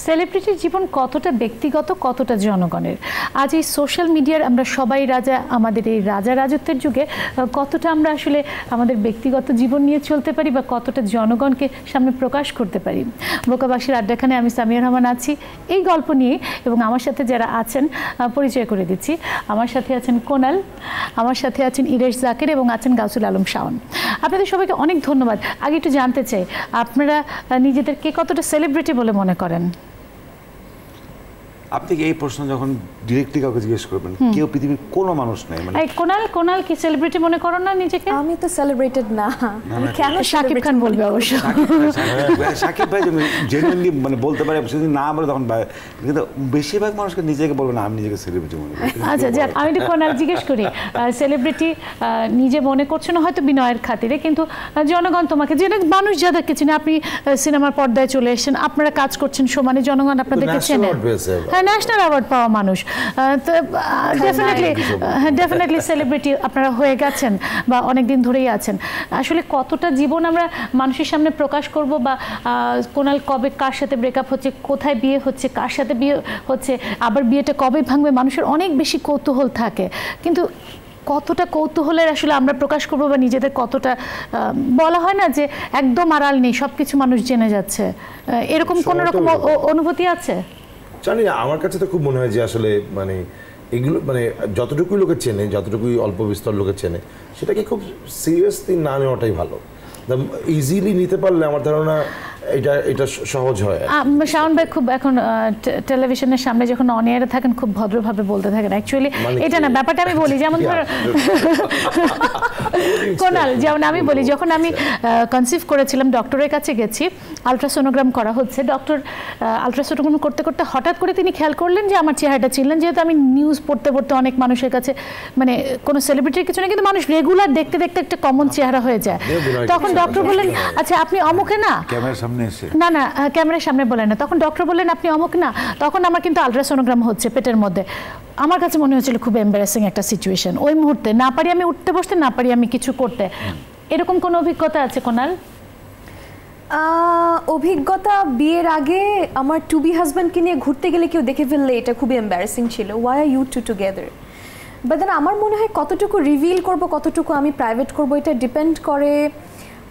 সেলিব্রিটির জীবন কতটা ব্যক্তিগত, কতটা জনগণের? আজ এই সোশ্যাল মিডিয়ার আমরা সবাই রাজা, আমাদের এই রাজা রাজত্বের যুগে কতটা আমরা আসলে আমাদের ব্যক্তিগত জীবন নিয়ে চলতে পারি বা কতটা জনগণকে সামনে প্রকাশ করতে পারি? বোকাবাসীর আড্ডাখানে আমি সামিয়া রহমান আছি এই গল্প নিয়ে, এবং আমার সাথে যারা আছেন পরিচয় করে দিচ্ছি। আমার সাথে আছেন কোনাল, আমার সাথে আছেন ইরেশ জাকের এবং আছেন গাউসুল আলম শাওন। আপনাদের সবাইকে অনেক ধন্যবাদ। আগে একটু জানতে চাই, আপনারা নিজেদেরকে কতটা সেলিব্রিটি বলে মনে করেন? আপনি এই প্রশ্ন যখন ডিরেক্টলি কাউকে জিজ্ঞেস করবেন, কেউ পৃথিবীর কোনো মানুষ নাই মানে কোনাল কি সেলিব্রিটি মনে করেন না নিজেকে? আমি তো সেলিব্রেটেড না। আমি কেন শাকিব খান বলবে অবশ্য। শাকিব ভাই জেনুইনলি মানে বলতে পারে, যদি না বলে তখন, কিন্তু বেশিরভাগ মানুষকে নিজেকে বলবে না আমি নিজেকে সেলিব্রিটি মনে করি। আচ্ছা যাক, আমি একটু কোনাল জিজ্ঞেস করি, সেলিব্রিটি নিজে মনে করছো না হয়তো বিনয়ের খাতিরে, কিন্তু জনগণ তোমাকে যে মানুষ যাদেরকে চিনে, আপনি সিনেমার পর্দায় চলে এসেছেন, আপনারা কাজ করছেন সমানে, জনগণ আপনাদেরকে চেনে। হ্যাঁ, ন্যাশনাল অ্যাওয়ার্ড পাওয়া মানুষ, তো ডেফিনেটলি সেলিব্রিটি আপনারা হয়ে গেছেন বা অনেকদিন ধরেই আছেন। আসলে কতটা জীবন আমরা মানুষের সামনে প্রকাশ করব, বা কোনাল কবে কার সাথে ব্রেকআপ হচ্ছে, কোথায় বিয়ে হচ্ছে, কার সাথে বিয়ে হচ্ছে, আবার বিয়েটা কবে ভাঙবে, মানুষের অনেক বেশি কৌতূহল থাকে। কিন্তু কতটা কৌতূহলের আসলে আমরা প্রকাশ করবো বা নিজেদের কতটা, বলা হয় না যে একদম আড়াল নেই, সব কিছু মানুষ জেনে যাচ্ছে, এরকম কোনো রকম অনুভূতি আছে? জানি না, আমার কাছে তো খুব মনে হয় যে আসলে মানে এগুলো মানে যতটুকুই লোকে চেনে, যতটুকুই অল্প বিস্তর লোকে চেনে, সেটাকে খুব সিরিয়াসলি না নেওয়াটাই ভালো। ইজিলি নিতে পারলে আমার ধারণা এটা সহজ হয়। শাওন ভাই খুব এখন টেলিভিশনের সামনে যখন অন এয়ারে থাকেন খুব ভদ্রভাবে বলতে থাকেন। অ্যাকচুয়ালি এটা না, ব্যাপারটা আমি বলি, যেমন ধরো কোনাল, যেমন আমি বলি, যখন আমি কনসিভ করেছিলাম ডক্টরের কাছে গেছি, আলট্রাসোনোগ্রাম করা হচ্ছে, ডক্টর আলট্রাসোনোগ্রাম করতে করতে হঠাৎ করে তিনি খেয়াল করলেন যে আমার চেহারাটা চিনলেন, যেহেতু আমি নিউজ পড়তে পড়তে অনেক মানুষের কাছে, মানে কোনো সেলিব্রিটির কিছু না, কিন্তু মানুষ রেগুলার দেখতে দেখতে একটা কমন চেহারা হয়ে যায়। তখন ডক্টর বললেন আচ্ছা আপনি অমুকে না, ক্যামেরার সামনে এসে না না ক্যামেরার সামনে বলেন না, তখন ডক্টর বললেন আপনি অমুক না, তখন আমার কিন্তু আলট্রাসোনোগ্রাম হচ্ছে পেটের মধ্যে। আমার কাছে মনে হচ্ছিল খুব এম্বারেসিং একটা সিচুয়েশন ওই মুহূর্তে, না পারি আমি উঠতে বসতে, না পারি আমি কিছু করতে। এরকম কোনো অভিজ্ঞতা আছে কোনাল? অভিজ্ঞতা বিয়ের আগে আমার টু বি হাজব্যান্ডকে নিয়ে ঘুরতে গেলে কেউ দেখে ফেললে এটা খুবই এম্বারেসিং ছিল, why are you two together. But then আমার মনে হয় কতটুকু রিভিল করব, কতটুকু আমি প্রাইভেট করব, এটা ডিপেন্ড করে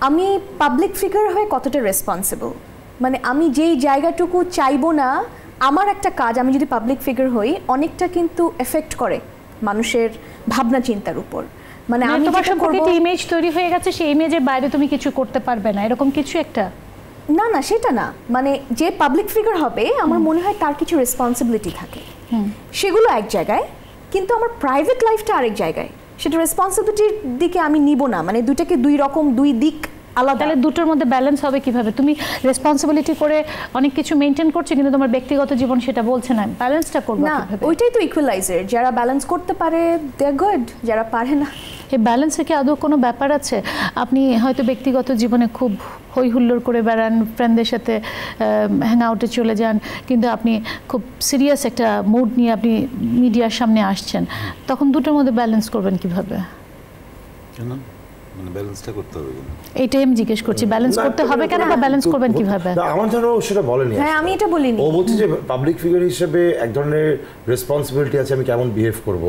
আমি পাবলিক ফিগার হয়ে কতটা রেসপন্সিবল। মানে আমি যেই জায়গাটুকু চাইবো না, আমার একটা কাজ, আমি যদি পাবলিক ফিগার হই, অনেকটা কিন্তু এফেক্ট করে মানুষের ভাবনা চিন্তার উপর। মানে আমি তোমার সম্পর্কে একটা ইমেজ তৈরি হয়ে গেছে, সেই ইমেজের বাইরে তুমি কিছু করতে পারবে না, এরকম কিছু একটা? না না, সেটা না, মানে যে পাবলিক ফিগার হবে আমার মনে হয় তার কিছু রেসপন্সিবিলিটি থাকে, সেগুলো এক জায়গায়, কিন্তু আমার প্রাইভেট লাইফটা আরেক জায়গায়। সেটা রেসপন্সিবিলিটির দিকে আমি নিব না, মানে দুটাকে দুই রকম, দুই দিক আলাদা। তাহলে দুটোর মধ্যে ব্যালেন্স হবে কিভাবে? তুমি রেসপন্সিবিলিটি করে অনেক কিছু মেনটেন করছো, কিন্তু তোমার ব্যক্তিগত জীবন সেটা বলছে না, ব্যালেন্সটা করবে কিভাবে? ওইটাই তো ইকুয়ালাইজার, যারা ব্যালেন্স করতে পারে দে আর গুড, যারা পারে না। এই ব্যালেন্সে কি আদৌ কোনো ব্যাপার আছে? আপনি হয়তো ব্যক্তিগত জীবনে খুব হই হুল্লোড় করে বেড়ান, ফ্রেন্ডদের সাথে হ্যাং আউটে চলে যান, কিন্তু আপনি খুব সিরিয়াস একটা মুড নিয়ে আপনি মিডিয়ার সামনে আসছেন, তখন দুটোর মধ্যে ব্যালেন্স করবেন কিভাবে? মানে ব্যালেন্সটা করতে হবে, এইটাই আমি জিজ্ঞেস করছি, ব্যালেন্স করতে হবে কেন বা ব্যালেন্স করবেন কিভাবে? আমার ধারণা সেটা বলেনি। হ্যাঁ, আমি এটা বলিনি। ও বলছে যে পাবলিক ফিগার হিসেবে এক ধরনের রেসপন্সিবিলিটি আছে, আমি কেমন বিহেভ করব,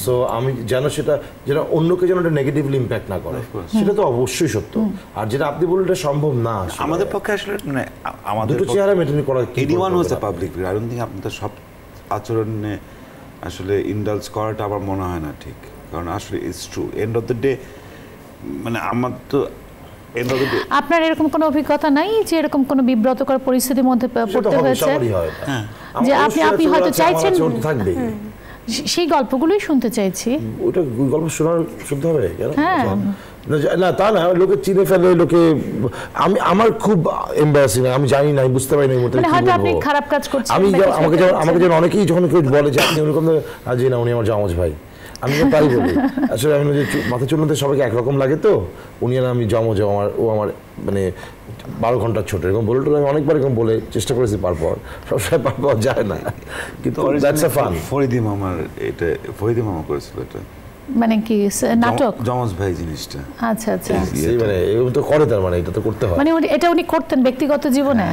সো আমি যেন সেটা যেন অন্যকে যেন এটা নেগেটিভলি ইম্প্যাক্ট না করে, সেটা তো অবশ্যই সত্য। আর যেটা আপনি বললেন এটা সম্ভব না আমাদের পক্ষে আসলে, মানে আমাদের দুটো চেহারা মেনটেন করা, এনিওয়ান হচ্ছে public figure. I don't think আপনাদের সব আচরণে আসলে ইন্ডালজ করাটা আমার মনে হয় না ঠিক, কারণ আসলে it's true, end of the day মানে আমার তো আপনার এরকম কোনো অভিজ্ঞতা নাই যে এরকম কোনো বিব্রতকর পরিস্থিতির মধ্যে পড়তে হয়েছে, যে আপনি হয়তো চাইছেন? সেই গল্পগুলোই শুনতে চাইছি। ওটা গল্প শুনতে হবে কেন? না তা না, লোকে চিনে ফেলে, লোকে আমার খুব এম্বারাসিং, আমি জানি না, আমি বুঝতে পারি না এই মুহূর্তে হয়তো আপনি খারাপ কাজ করছেন। আমাকে যেন অনেকেই যখন কেউ বলে যে আপনি ওরকম, জি না উনি আমার জামজ ভাই, আমি তাই বলি। আসলে আমি মাথা চুলতে সবাইকে একরকম লাগে, তো উনি আর আমি জমজ, ও আমার মানে 12 ঘন্টার ছোট, এরকম বলে আমি অনেকবার এরকম বলে চেষ্টা করেছি, পারপর সবসময় পারপর যায় না, কিন্তু দ্যাটস আ ফান। ফরিদি মামা করেছিল এটা, মানে কি নাটক? যমজ ভাই জিনিসটা আচ্ছা আচ্ছা, মানে এগুলো তো করে, তার মানে এটা তো করতে হয়। মানে এটা উনি করতেন ব্যক্তিগত জীবনে?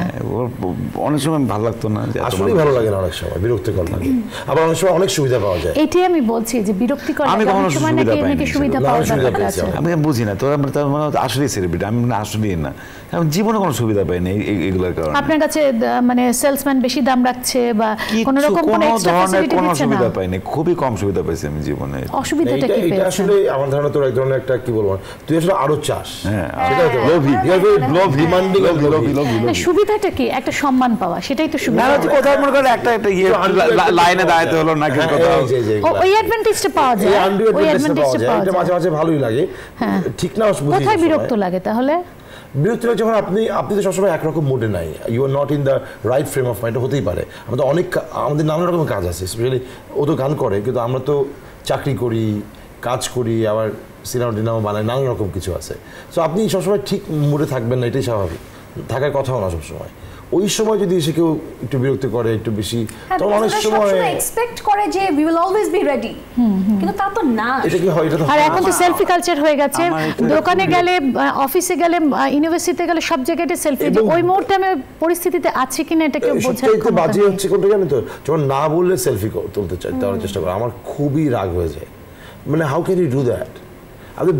অনেক সময় ভালো লাগতো না, আসলে ভালো লাগে না, অনেক সময় বিরক্তিকর লাগে, আবার অনেক সময় অনেক সুবিধা পাওয়া যায়। এটাই আমি বলছি যে বিরক্তিকর আমি লাগে, কখনো অনেক সময় সুবিধা নাকি পাইনি। সুবিধা না, পাওয়া আমি সুবিধা যায়। পেয়েছি আচ্ছা, আমি বুঝি না তোরা মানে আসলেই সেলিব্রিটি, আমি না আসলেই না, আমি জীবনে কোনো সুবিধা পাইনি এগুলোর কারণে। আপনার কাছে মানে সেলসম্যান বেশি দাম রাখছে বা কোনো রকম কোনো এক্সট্রা ফ্যাসিলিটি কোনো দিচ্ছে না? সুবিধা পাইনি, খুবই কম সুবিধা পাইছি আমি জীবনে। অসুবিধাটা কি এটা পেয়েছেন? আসলে আমার ধারণা তোর এক ধরনের একটা কি বলবো, তুই আসলে আরো চাস, সেটাই তো লোভী। You are very demanding and লোভী, লোভী। না, সুবিধাটা কি? একটা সম্মান পাওয়া, সেটাই তো না সুবিধা। হচ্ছে কোথাও মনে করেন একটা ইয়ে লাইনে দাঁড়াতে হলো নাকি কোথাও। ওই অ্যাডভান্টেজটা পাওয়া এই যায়, undue ওই advantage-টা পাওয়া যায়, অ্যাডভান্টেজটা পাওয়া এটা মাঝে যায়। মাঝে ভালোই লাগে, ঠিক না? বুঝি কোথায় সবসময়। বিরক্ত লাগে তাহলে? বিরক্ত লাগে যখন আপনি তো সবসময় একরকম মুডে নাই, you are not in the right frame of mind. হতেই পারে, আমাদের নানা রকম কাজ আছে, স্পেশালি ও তো গান করে, কিন্তু আমরা তো চাকরি করি, কাজ করি, আবার সিনেমা টিনেমা বানাই, নানা রকম কিছু আছে। সো আপনি সবসময় ঠিক মুডে থাকবেন না, এটাই স্বাভাবিক, থাকার কথাও না সবসময়। ওই সময় যদি এসে কেউ একটু বিরক্ত করে, একটু বেশি, তখন অনেক সময় এক্সপেক্ট করে যে we will always be ready, কিন্তু তা তো না। এটা কি হয়, এটা তো আর এখন তো সেলফি কালচার হয়ে গেছে, দোকানে গেলে, অফিসে গেলে, ইউনিভার্সিটিতে গেলে সব জায়গায় সেলফি। ওই মুহূর্তে আমি পরিস্থিতিতে আছি কিনা এটা কেউ বোঝার সবচেয়ে ক্ষমতা বাজে নেই। হচ্ছে কোনটা জানেন তো, যখন না বললে সেলফি তুলতে দেওয়ার চেষ্টা করে, আমার খুবই রাগ হয়ে যায়। মানে how can you do that? আপনি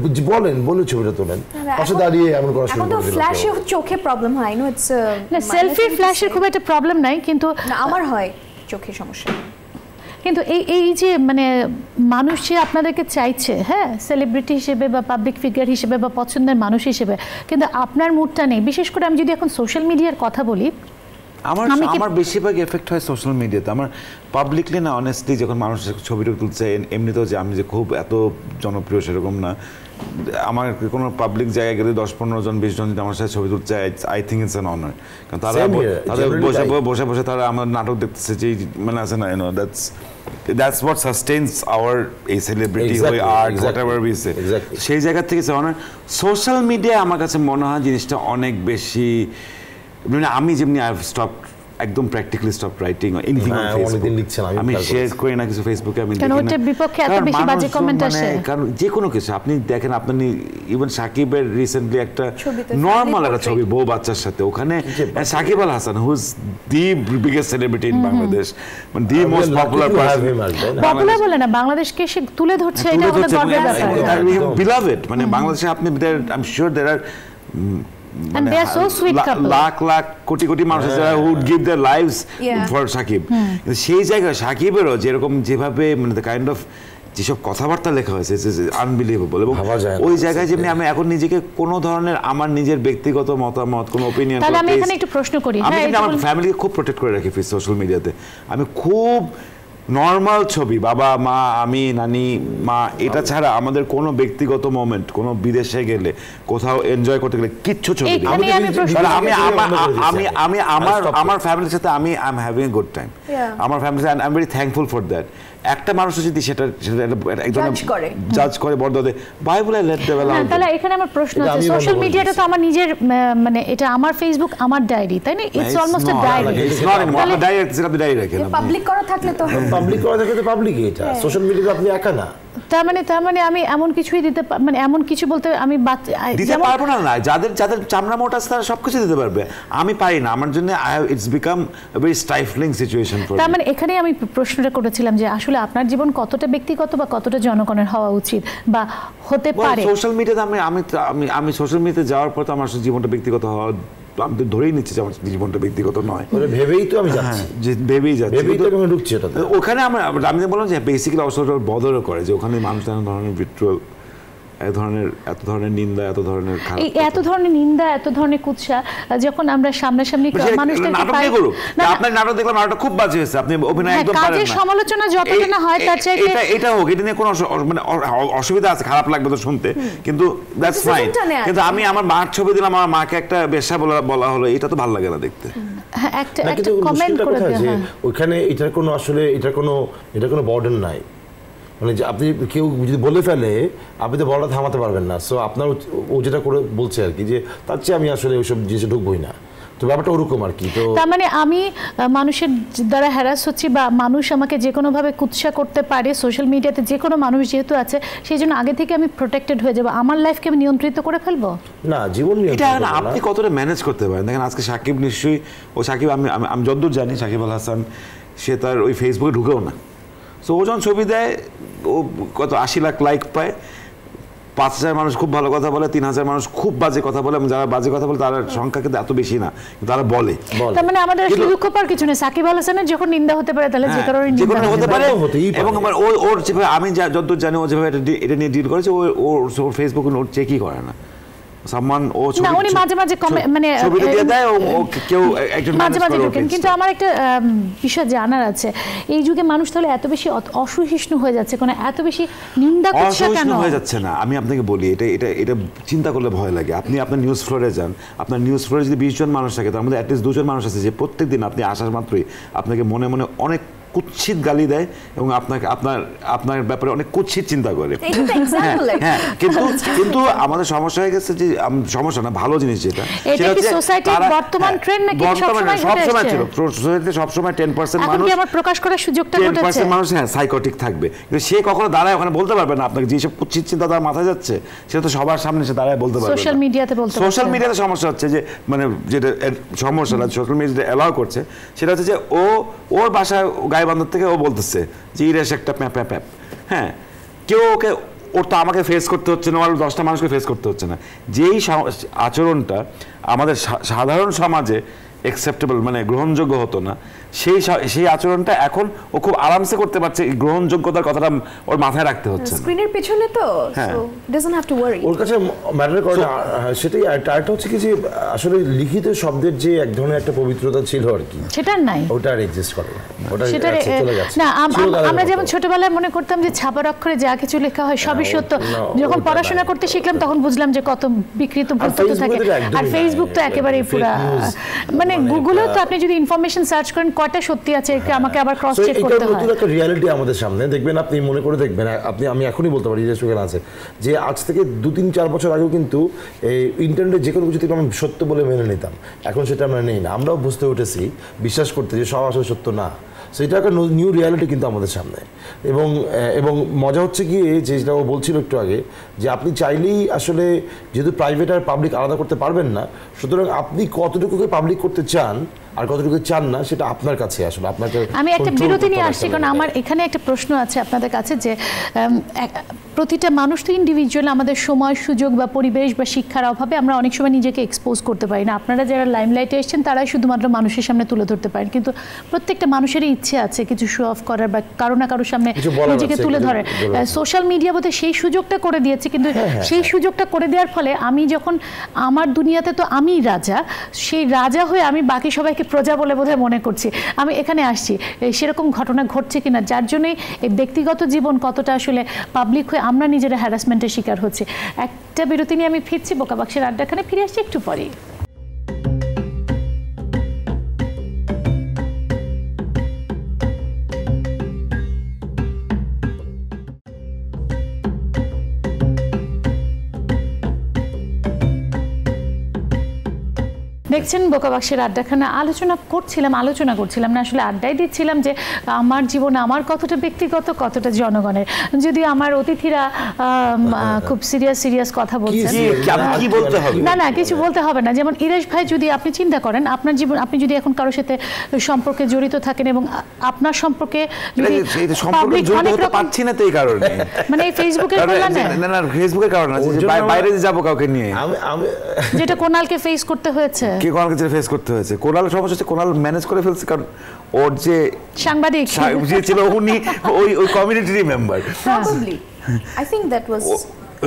বলে ছবিটা তোলেন, পাশে দাঁড়িয়ে এমন করা শুরু এখন তো করে দিল ফ্ল্যাশে কেউ। চোখে প্রবলেম হয়, নো ইটস না, সেলফি ফ্ল্যাশের খুব একটা প্রবলেম নাই, কিন্তু আমার হয় চোখে সমস্যা। কিন্তু এই যে মানে মানুষ যে আপনাদেরকে চাইছে, হ্যাঁ, সেলিব্রিটি হিসেবে বা পাবলিক ফিগার হিসেবে বা পছন্দের মানুষ হিসেবে, কিন্তু আপনার মুডটা নেই। বিশেষ করে আমি যদি এখন সোশ্যাল মিডিয়ার কথা বলি, আমার বেশিরভাগ এফেক্ট হয় সোশ্যাল মিডিয়াতে। আমার পাবলিকলি না, অনেস্টলি যখন মানুষ ছবিটা তুলছে, এমনিতেও যে আমি যে খুব এত জনপ্রিয় সেরকম না। আমার কোনো পাবলিক জায়গায় গেলে 10-15 জন 20 জন যদি আমার সাথে ছবি তুলছে, I think it's an honour. কারণ তাদের বসে বসে তারা আমার নাটক দেখতেছে, যে মানে আছে না, that's what sustains our a celebrity Exactly, art, exactly, whatever we say. exactly. সেই জায়গা থেকে সোশ্যাল মিডিয়া আমার কাছে মনে হয় জিনিসটা অনেক বেশি, মানে আমি যেমনি আই হ্যাভ স্টপড, একদম practically stop writing anything on Facebook. আমি শেয়ার করি না কিছু ফেসবুকে, আমি কেন ওটার বিপক্ষে এত বেশি বাজে কমেন্ট আসে? কারণ যে কোনো কিছু আপনি দেখেন, আপনি ইভেন সাকিবের রিসেন্টলি একটা নর্মাল একটা ছবি বউ বাচ্চার সাথে, ওখানে Shakib Al Hasan, who is the biggest celebrity in Bangladesh, মানে the most popular person, popular বলে না, বাংলাদেশকে সে তুলে ধরছে, এটা আমাদের গর্বের ব্যাপার। বিলাভেড, মানে বাংলাদেশে আপনি I am sure there are And they are so sweet couple. Lakh কোটি মানুষ যারা would give their lives for Shakib. সেই জায়গায় সাকিবেরও যেরকম যেভাবে মানে দ্য কাইন্ড অফ যেসব কথাবার্তা লেখা হয়েছে আনবিলিভেবল, এবং ওই জায়গায় যেমনি আমি এখন নিজেকে কোনো ধরনের আমার নিজের ব্যক্তিগত মতামত, কোনো ওপিনিয়ন, তাহলে আমি এখানে একটু প্রশ্ন করি, আমি কিন্তু আমার ফ্যামিলিকে খুব প্রোটেক্ট করে রাখি সোশ্যাল মিডিয়াতে। আমি খুব নর্মাল ছবি, বাবা মা আমি নানি মা, এটা ছাড়া আমাদের কোনো ব্যক্তিগত মোমেন্ট, কোনো বিদেশে গেলে কোথাও এনজয় করতে গেলে কিচ্ছু ছবি দিই। আমি আমার ফ্যামিলির সাথে আমি I am having a good time, আমার ফ্যামিলির সাথে I am very thankful for that. একটা মানুষ যদি সেটা একদম জাজ করে বড় দে বাইবেলে লেট দেব। তাহলে এখানে আমার প্রশ্ন আছে, সোশ্যাল মিডিয়াটা তো আমার নিজের, মানে এটা আমার ফেসবুক, আমার ডায়েরি, তাই না? It's almost a diary. It's not আমার ডায়েরি, সেটা আপনি ডায়েরি রাখেন। পাবলিক করা থাকলে তো পাবলিক করা থাকে তো পাবলিক, এটা সোশ্যাল মিডিয়াতে আপনি একা না। তার মানে আমি এমন কিছুই দিতে, মানে এমন কিছু বলতে আমি দিতে পারবো না, যাদের চামড়া মোটা আছে তারা সবকিছু দিতে পারবে, আমি পারি না। আমার জন্য it's become a very stifling situation for me. তার মানে এখানেই আমি প্রশ্নটা করেছিলাম যে আসলে আপনার জীবন কতটা ব্যক্তিগত বা কতটা জনগণের হওয়া উচিত বা হতে পারে। সোশ্যাল মিডিয়াতে আমি সোশ্যাল মিডিয়াতে যাওয়ার পর তো আমার জীবনটা ব্যক্তিগত হওয়া, আমি তো ধরেই নিচ্ছি যে আমার জীবনটা ব্যক্তিগত নয়, ভেবেই তো আমি যাচ্ছি, ভেবেই যাচ্ছি, ঢুকছি ওখানে। আমি বললাম যে বেসিক্যালি অবসর বদলও করে যে ওখানে মানুষ এত ধরনের ভিট্রুয়াল, এত ধরনের নিন্দা, এত ধরনের খারাপ, এত ধরনের নিন্দা, এত ধরনের কুৎসা যখন আমরা সামনাসামনি মানুষটাকে পাই। আপনার নাটক দেখলাম, নাটকটা খুব বাজে হয়েছে, আপনি অভিনয় একদম পারেন না, কাজের সমালোচনা যতটা না হয় তার চাইতে এটা হোক, এটা নিয়ে কোনো মানে অসুবিধা আছে, খারাপ লাগবে তো শুনতে, কিন্তু দ্যাটস ফাইন। কিন্তু আমি আমার মার ছবি দিলাম, আমার মাকে একটা বেশ্যা বলা হলো, এটা তো ভালো লাগে না দেখতে। একটা কমেন্ট করে দেয় ওখানে এটার কোনো আসলে এটা কোনো বর্ডার নাই, মানে যে আপনি কেউ যদি বলে ফেলে আপনি তো বলাটা থামাতে পারবেন না। সো আপনার ও যেটা করে বলছে আর কি, যে তার চেয়ে আমি আসলে ওইসব জিনিসে ঢুকবোই না। তো ব্যাপারটা ওরকম আর কি। তো তার মানে আমি মানুষের দ্বারা হ্যারাস হচ্ছি বা মানুষ আমাকে যে কোনোভাবে কুৎসা করতে পারে সোশ্যাল মিডিয়াতে, যে কোনো মানুষ যেহেতু আছে সেই জন্য আগে থেকে আমি প্রোটেক্টেড হয়ে যাবো, আমার লাইফকে আমি নিয়ন্ত্রিত করে ফেলবো? না, জীবন এটা আপনি কতটা ম্যানেজ করতে পারেন। দেখেন আজকে সাকিব নিশ্চয়ই, ও সাকিব আমি যতদূর জানি সাকিব আল হাসান সে তার ওই ফেসবুকে ঢুকেও না। সো ও যখন ছবি দেয় ও কত 80 লাখ লাইক পায়, 5000 মানুষ খুব ভালো কথা বলে, 3000 মানুষ খুব বাজে কথা বলে, এবং যারা বাজে কথা বলে তার সংখ্যা কিন্তু এত বেশি না, তারা বলে। তার মানে আমাদের আসলে দুঃখ পাওয়ার কিছু নেই, সাকিব আল হাসানের যখন নিন্দা হতে পারে তাহলে যে কারণে নিন্দা হতে পারে। এবং ওর যেভাবে আমি যতদূর জানি ও যেভাবে এটা নিয়ে ডিল করেছে, ওর ফেসবুকে নোট চেকই করে না। উনি মাঝে মাঝে মানে মাঝে মাঝে ঢোকেন। কিন্তু আমার একটা বিষয় জানার আছে, এই যুগে মানুষ তাহলে এত বেশি অসহিষ্ণু হয়ে যাচ্ছে, কোনো এত বেশি নিন্দা করছে কেন? হয়ে যাচ্ছে না, আমি আপনাকে বলি, এটা চিন্তা করলে ভয় লাগে। আপনি আপনার নিউজ ফ্লোরে যান, আপনার নিউজ ফ্লোরে যদি 20 জন মানুষ থাকে, তার মধ্যে অ্যাটলিস্ট 2 জন মানুষ আছে যে প্রত্যেকদিন আপনি আসার মাত্রই আপনাকে মনে মনে অনেক কুৎসিত গালি দেয় এবং আপনার ব্যাপারে অনেক কুৎসিত চিন্তা করে। হ্যাঁ, কিন্তু আমাদের সমস্যা হয়ে গেছে যে, সমস্যা না, ভালো জিনিস যেটা এটা কি সোসাইটির বর্তমান ট্রেন্ড নাকি সবসময় ছিল? সোসাইটিতে সবসময় 10% মানুষ আমার প্রকাশ করার সুযোগটা ঘটেছে, 10% মানুষ সাইকোটিক থাকবে, কিন্তু সে কখনো দাঁড়ায় ওখানে বলতে পারবে না আপনাকে যেসব কুৎসিত চিন্তা তার মাথায় যাচ্ছে, সেটা তো সবার সামনে সে দাঁড়ায় বলতে পারবে না। সোশ্যাল মিডিয়াতে বলতে, সোশ্যাল মিডিয়াতে সমস্যা হচ্ছে যে, মানে যেটা সমস্যা না, সোশ্যাল মিডিয়াতে অ্যালাউ করছে সেটা হচ্ছে যে ওর বাসায় গাইবান্ধব থেকে ও বলতেছে যে ইরেশ একটা প্যাপ। হ্যাঁ, কেউ ওকে, ওর তো আমাকে ফেস করতে হচ্ছে না, 10টা মানুষকে ফেস করতে হচ্ছে না। যেই আচরণটা আমাদের সাধারণ সমাজে অ্যাকসেপ্টেবল, মানে গ্রহণযোগ্য হতো না, সেই আচরণটা এখন ও খুব আরামসে করতে পারছে। গ্রহণযোগ্যতার কথাটা ওর মাথায় রাখতে হচ্ছে না, স্ক্রিনের পেছনে তো, so doesn't have to worry. ওর কাছে ম্যাটার করে না সেটাই। আরেকটা হচ্ছে কি যে আসলে লিখিত শব্দের যে এক ধরনের একটা পবিত্রতা ছিল আর কি, সেটা নাই, ওটা আর এক্সিস্ট করে না, ওটা চলে গেছে। না, আমরা যেমন ছোটবেলায় মনে করতাম যে ছাপার অক্ষরে যা কিছু লেখা হয় সবই সত্য, যখন পড়াশোনা করতে শিখলাম তখন বুঝলাম যে কত বিকৃত বস্তু থাকে। আর ফেসবুক তো একেবারেই পুরো, মানে গুগলেও তো আপনি যদি ইনফরমেশন সার্চ করেন কয়টা সত্যি আছে আমাকে আবার ক্রস চেক করতে হয়। নতুন একটা রিয়ালিটি আমাদের সামনে দেখবেন, আপনি মনে করে দেখবেন, আমি এখনই বলতে পারি আছে যে আজ থেকে 2-3-4 বছর আগেও কিন্তু এই ইন্টারনেটে যে কোনো কিছু থেকে আমরা সত্য বলে মেনে নিতাম, এখন সেটা আমরা নেই না। আমরাও বুঝতে উঠেছি, বিশ্বাস করতে যে সব আসলে সত্য না। সেটা একটা নিউ রিয়ালিটি কিন্তু আমাদের সামনে। এবং মজা হচ্ছে কি যে, যেটা ও বলছিল একটু আগে, যে আপনি চাইলেই আসলে যেহেতু প্রাইভেট আর পাবলিক আলাদা করতে পারবেন না, সুতরাং আপনি কতটুকুকে পাবলিক করতে চান আর কতটুকু চান না সেটা আপনার কাছে আসলে আপনাকে। আমি একটা বিরতি নিয়ে আসছি, কারণ আমার এখানে একটা প্রশ্ন আছে আপনাদের কাছে যে প্রতিটা মানুষ তো ইন্ডিভিজুয়াল, আমাদের সময় সুযোগ বা পরিবেশ বা শিক্ষার অভাবে আমরা অনেক সময় নিজেকে এক্সপোজ করতে পারি না। আপনারা যারা লাইমলাইটে এসেছেন তারাই শুধুমাত্র মানুষের সামনে তুলে ধরতে পারেন, কিন্তু প্রত্যেকটা মানুষেরই ইচ্ছে আছে কিছু শো অফ করার বা কারো না কারোর সামনে নিজেকে তুলে ধরে। সোশ্যাল মিডিয়া বোধ সেই সুযোগটা করে দিয়েছে, কিন্তু সেই সুযোগটা করে দেওয়ার ফলে আমি যখন আমার দুনিয়াতে তো আমি রাজা, সেই রাজা হয়ে আমি বাকি সবাইকে প্রজা বলে বোধহয় মনে করছি। আমি এখানে আসছি সেরকম ঘটনা ঘটছে কিনা, যার জন্যই এই ব্যক্তিগত জীবন কতটা আসলে পাবলিক হয়ে আমরা নিজেরা হ্যারাসমেন্টের শিকার হচ্ছে। একটা বিরতি নিয়ে আমি ফিরছি, বোকা বাক্সের আড্ডাখানে ফিরে আসছি একটু পরেই। দেখছেন বোকা বাক্সের আড্ডাখানা। আলোচনা করছিলাম না, আসলে আড্ডাই দিচ্ছিলাম যে আমার জীবন আমার কতটা ব্যক্তিগত কতটা জনগণের। যদিও আমার অতিথিরা খুব সিরিয়াস কথা বলছেন, না কিছু বলতে হবে না। যেমন ইরেশ ভাই, যদি আপনি চিন্তা করেন আপনার জীবন, আপনি যদি এখন কারোর সাথে সম্পর্কে জড়িত থাকেন এবং আপনার সম্পর্কে মানে এই ফেসবুকের কারণে বাইরে যাবো কাউকে নিয়ে, যেটা কোনালকে ফেস করতে হয়েছে, ফেস করতে হয়েছে। কোনাল সমস্যা হচ্ছে, কোনাল ম্যানেজ করে ফেলছে, কারণ ওর যে সাংবাদিক ছিল উনি ওই community member. Probably. I think that was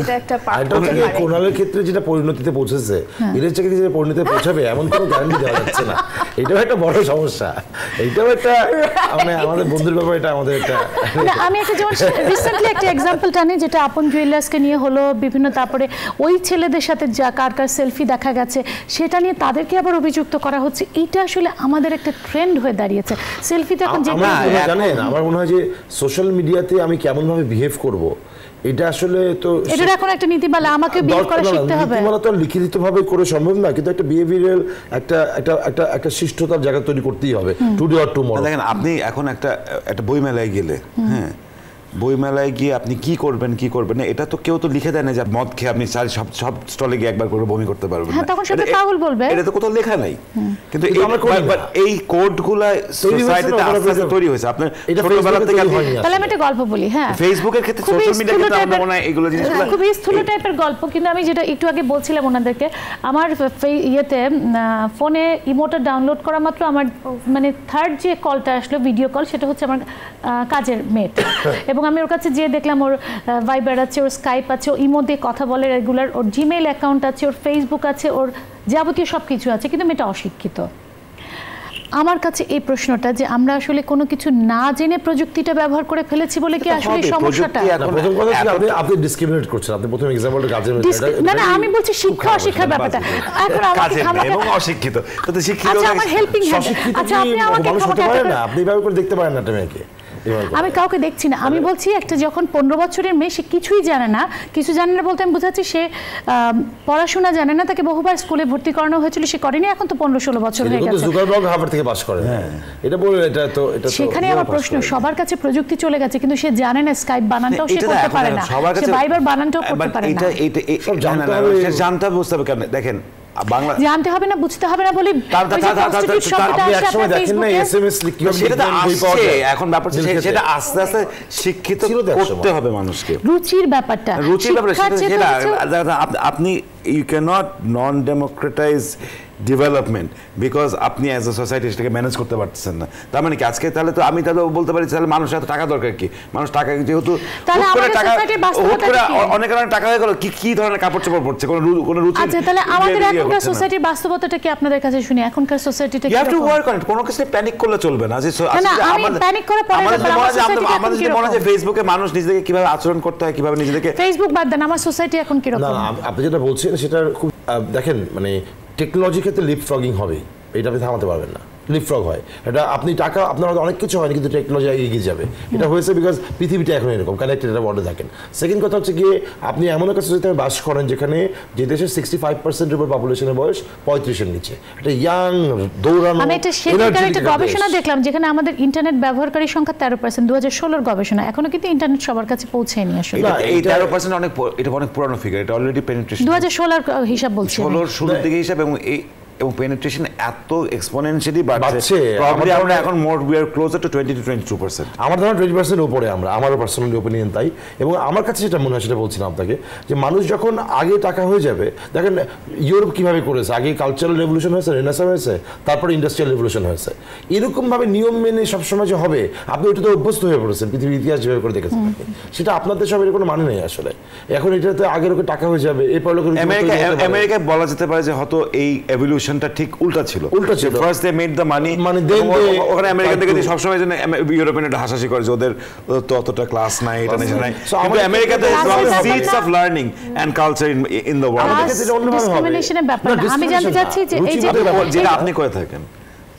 এটা একটা পার্ট অফ কোনালের ক্ষেত্রে যেটা পরিণতিতে পৌঁছেছে, এর চাকরি যেটা পরিণতিতে পৌঁছাবে এমন কোনো গ্যারান্টি দেওয়া যাচ্ছে না। এটাও একটা বড় সমস্যা, এইটাও একটা মানে আমাদের বন্ধুর ব্যাপার। এটা আমাদের একটা আমি একটা যেমন রিসেন্টলি একটা এক্সাম্পল টানি, যেটা আপন জুয়েলার্সকে নিয়ে হলো বিভিন্ন, তারপরে ওই ছেলেদের সাথে যা কার সেলফি দেখা গেছে সেটা নিয়ে তাদেরকে আবার অভিযুক্ত করা হচ্ছে। এটা আসলে আমাদের একটা ট্রেন্ড হয়ে দাঁড়িয়েছে। সেলফিতে এখন যে জানেন, আমার মনে হয় যে সোশ্যাল মিডিয়াতে আমি কেমনভাবে বিহেভ করব এটা আসলে তো এটার এখন একটা নীতিমালা আমাকে বিয়ে করা শিখতে হবে। নীতিমালা তো লিখিতভাবে করে সম্ভব না, কিন্তু একটা বিহেভিয়ারাল একটা শিষ্টতার জায়গা তৈরি করতেই হবে টুডে অর টুমরো। দেখেন আপনি এখন একটা বইমেলায় গেলে, হ্যাঁ, বইমেলায় গিয়ে আপনি কি করবেন না, এটা তো কেউ তো লিখে দেয় না যে মদ খেয়ে আপনি সব স্টলে গিয়ে একবার করে বমি করতে পারবেন না। তখন সেটা পাগল বলবে, এটা তো কোথাও লেখা নাই। কিন্তু এই কোডগুলা সোসাইটিতে আস্তে আস্তে তৈরি হয়েছে। আপনার ছোটবেলা থেকে তাহলে আমি একটা গল্প বলি। হ্যাঁ, ফেসবুকের ক্ষেত্রে, সোশ্যাল মিডিয়ার ক্ষেত্রে আমরা মনে হয় এগুলো জিনিসগুলো খুব স্থূল টাইপের গল্প, কিন্তু আমি যেটা একটু আগে বলছিলাম ওনাদেরকে, আমার ইয়েতে ফোনে ইমোটা ডাউনলোড করা মাত্র আমার মানে থার্ড যে কলটা আসলো ভিডিও কল, সেটা হচ্ছে আমার কাজের মেট। এবং আমি ওর কাছে যেয়ে দেখলাম ওর ভাইবার আছে, ওর স্কাইপ আছে, ও ইমো দিয়ে কথা বলে রেগুলার, ওর জিমেইল অ্যাকাউন্ট আছে, ওর ফেসবুক আছে, ওর যাবতীয় সব কিছু আছে, কিন্তু মেয়েটা অশিক্ষিত। আমার কাছে এই প্রশ্নটা যে আমরা আসলে কোনো কিছু না জেনে প্রযুক্তিটা ব্যবহার করে ফেলেছি বলে কি আসলে সমস্যাটা? প্রথম কথা হচ্ছে আপনি ডিসক্রিমিনেট করছেন। আপনি প্রথম এক্সাম্পলটা কাজের না না, আমি বলছি শিক্ষা অশিক্ষার ব্যাপারটা। এখন আমাকে এবং অশিক্ষিত, তো শিক্ষিত আচ্ছা আমার হেল্পিং হ্যান্ড। আচ্ছা আপনি আমাকে আপনি এভাবে করে দেখতে পারেন না একটা মেয়েকে। আমি কাউকে দেখছি না, আমি বলছি একটা যখন 15 বছরের মেয়ে, সে কিছুই জানে না, কিছু জানে না বলতে আমি বোঝাচ্ছি সে পড়াশোনা জানে না, তাকে বহুবার স্কুলে ভর্তি করানো হয়েছিল, সে করেনি, এখন তো 15-16 বছর হয়ে গেছে। জুকারবার্গ হার্ভার্ড থেকে পাস করে, হ্যাঁ, এটা বলে এটা তো সেখানে আমার প্রশ্ন, সবার কাছে প্রযুক্তি চলে গেছে কিন্তু সে জানে না স্কাইপ বানানটাও সে করতে পারে না, সে ভাইবার বানানটাও করতে পারে না। এটা জানতে হবে, বুঝতে হবে। কেন দেখেন বাংলা জানতে হবে না, বুঝতে হবে না বলে এখন ব্যাপার সেটা আস্তে আস্তে শিক্ষিত করতে হবে মানুষকে। রুচির ব্যাপারটা, রুচির ব্যাপারটা আপনি you can't non democratize development because আপনি অ্যাজ এ সোসাইটি সেটাকে ম্যানেজ করতে পারতেছেন না। তার মানে কি আজকে তাহলে তো আমি তাহলে বলতে পারি তাহলে মানুষের এত টাকা দরকার কি? মানুষ টাকা যেহেতু অনেক টাকা হয়ে গেল, কি ধরনের কাপড় চোপড় পড়ছে, কোনো রুচি। আচ্ছা তাহলে আমাদের এখনকার সোসাইটির বাস্তবতাটা কি আপনাদের কাছে শুনি? এখনকার সোসাইটিটা you have to work on it. কোনো কিছু প্যানিক করলে চলবে না। যে আমাদের যদি মনে হয় যে ফেসবুকে মানুষ নিজেকে কিভাবে আচরণ করতে হয়, কিভাবে নিজেদেরকে, ফেসবুক বাদ দেন, আমার সোসাইটি এখন কি রকম? না আপনি যেটা বলছেন সেটা খুব দেখেন, মানে টেকনোলজির ক্ষেত্রে লিপফ্রগিং হবে, এটা আপনি থামাতে পারবেন না। লিপফ্রগ হয় এটা, আপনি টাকা আপনার অনেক কিছু হয়নি কিন্তু টেকনোলজি এগিয়ে যাবে, এটা হয়েছে বিকজ পৃথিবীটা এখন এরকম কানেক্টেড, এটা বলে থাকেন। সেকেন্ড কথা হচ্ছে গিয়ে আপনি এমন একটা সোসাইটিতে বাস করেন যেখানে যে দেশের 65% উপর পপুলেশনের বয়স 35-এর নিচে, এটা ইয়াং দৌড়ানো। আমি একটা গবেষণা দেখলাম যেখানে আমাদের ইন্টারনেট ব্যবহারকারীর সংখ্যা 13%, 2016 গবেষণা। এখনো কিন্তু ইন্টারনেট সবার কাছে পৌঁছায়নি আসলে। এই 13% এটা অনেক পুরানো ফিগার, এটা অলরেডি পেনিট্রেশন 2016 হিসাব বলছে, 16 শুরুর দিকে হিসাব, এবং পেনিট্রেশন এত এক্সপোনেনশিয়ালি বাড়ছে। প্রবাবলি আমরা এখন more we are closer to 20 to 22%। আমার ধারণা 20% উপরে আমরা, আমারও পার্সোনালি ওপিনিয়ন তাই। এবং আমার কাছে যেটা মনে হয় সেটা বলছিলাম আপনাকে, যে মানুষ যখন আগে টাকা হয়ে যাবে, দেখেন ইউরোপ কিভাবে করেছে, আগে কালচারাল রেভলিউশন হয়েছে, রেনেসাঁ হয়েছে, তারপরে ইন্ডাস্ট্রিয়াল রেভলিউশন হয়েছে। এরকমভাবে নিয়ম মেনে সবসময় যে হবে, আপনি ওইটাতে অভ্যস্ত হয়ে পড়েছেন, পৃথিবীর ইতিহাস যেভাবে করে দেখেছেন, সেটা আপনাদের সব এর কোনো মানে নেই আসলে। এখন এটাতে আগের লোকের টাকা হয়ে যাবে, এরপর লোকের আমেরিকায় বলা যেতে পারে যে হয়তো এই এভলিউশনটা ঠিক উল্টা ছিল। First they made the money, ওখানে আমেরিকা থেকে সব সময় জন্য ইউরোপিয়ানরা হাসাহাসি করে যে ওদের তো অতটা ক্লাস নাই, এটা নাই। কিন্তু আমেরিকাতে seeds of learning and culture in the world. ডিসক্রিমিনেশনের ব্যাপার আমি জানতে চাচ্ছি যে এই যেটা আপনি করে থাকেন,